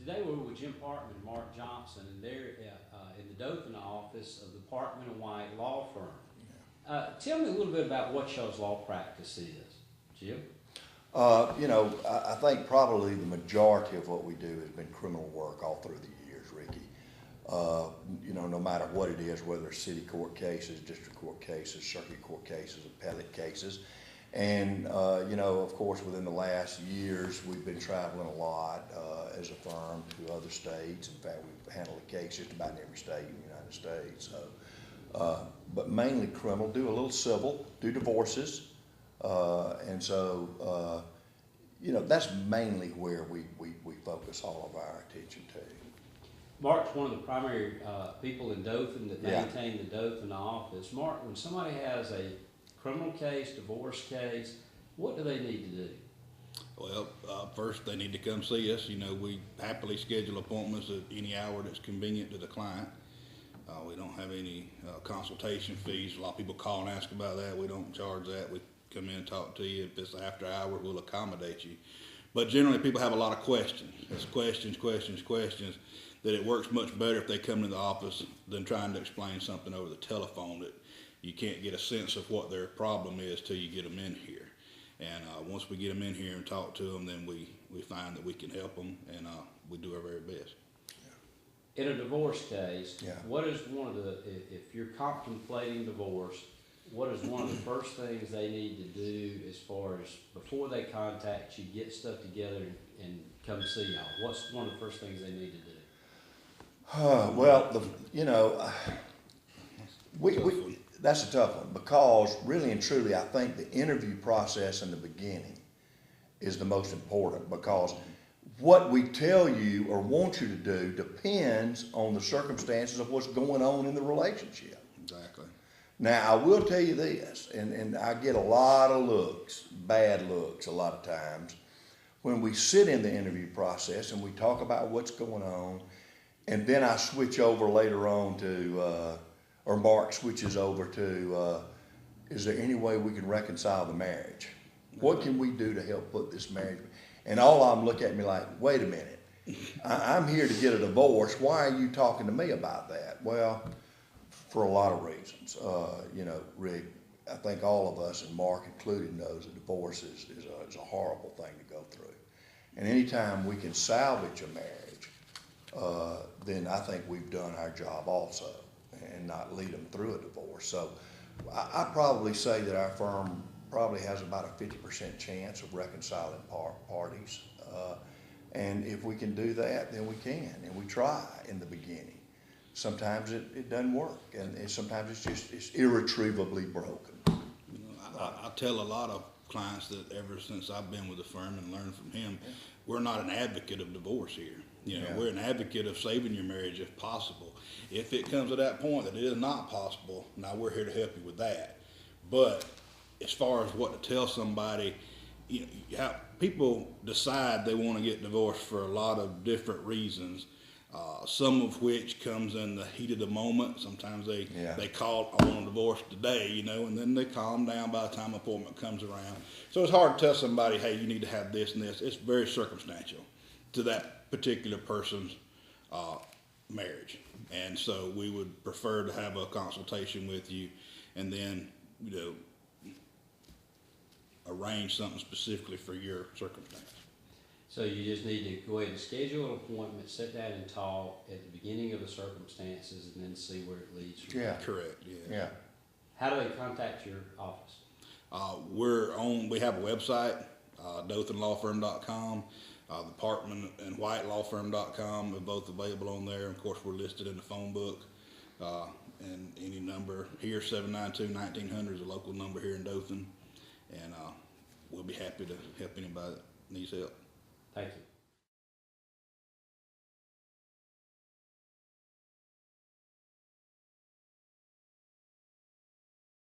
Today we're with Jim Parkman and Mark Johnson, and they're in the Dothan office of the Parkman and White law firm. Tell me a little bit about what y'all's law practice is, Jim. I think probably the majority of what we do has been criminal work all through the years, Ricky. No matter what it is, whether it's city court cases, district court cases, circuit court cases, appellate cases. And, of course, within the last years, we've been traveling a lot as a firm to other states. In fact, we've handled a case just about in every state in the United States. So, but mainly criminal, do a little civil, do divorces. That's mainly where we focus all of our attention to. Mark's one of the primary people in Dothan that maintain the Dothan office. Mark, when somebody has a criminal case, divorce case, what do they need to do? Well, first they need to come see us. We happily schedule appointments at any hour that's convenient to the client. We don't have any consultation fees. A lot of people call and ask about that. We don't charge that. We come in and talk to you. If it's after hours, we'll accommodate you. But generally, people have a lot of questions. It's questions, that it works much better if they come into the office than trying to explain something over the telephone that you can't get a sense of what their problem is till you get them in here. And once we get them in here and talk to them, then we find that we can help them, and we do our very best. In a divorce case, Yeah. what is if you're contemplating divorce, what is one of the first things they need to do as far as before they contact you, get stuff together and come see y'all? What's one of the first things they need to do? That's a tough one, because really and truly I think the interview process in the beginning is the most important, because what we tell you or want you to do depends on the circumstances of what's going on in the relationship. Exactly. Now, I will tell you this, and I get a lot of looks, bad looks a lot of times, when we sit in the interview process and we talk about what's going on, and then I switch over later on to, or Mark switches over to, is there any way we can reconcile the marriage? What can we do to help put this marriage? And all of them look at me like, wait a minute, I'm here to get a divorce. Why are you talking to me about that? Well, for a lot of reasons. Rick, I think all of us, and Mark included, knows that divorce is a horrible thing to go through. And anytime we can salvage a marriage, then I think we've done our job also, and not lead them through a divorce. So I probably say that our firm probably has about a 50% chance of reconciling parties. And if we can do that, then we can, and we try in the beginning. Sometimes it doesn't work, and sometimes it's irretrievably broken. I tell a lot of clients that ever since I've been with the firm and learned from him, we're not an advocate of divorce here. We're an advocate of saving your marriage if possible. If it comes to that point that it is not possible, now we're here to help you with that. But as far as what to tell somebody, people decide they want to get divorced for a lot of different reasons. Some of which comes in the heat of the moment. Sometimes they call, I want a divorce today, and then they calm down by the time the appointment comes around. So it's hard to tell somebody, hey, you need to have this and this. It's very circumstantial to that particular person's marriage. And so we would prefer to have a consultation with you and then, arrange something specifically for your circumstance. So you just need to go ahead and schedule an appointment, sit down and talk at the beginning of the circumstances, and then see where it leads from. Yeah. Correct. Yeah. How do they contact your office? We have a website, DothanLawFirm.com, the Parkman and White LawFirm.com are both available on there. Of course, we're listed in the phone book, and any number here, 792-1900 is a local number here in Dothan, and we'll be happy to help anybody that needs help. Thank you.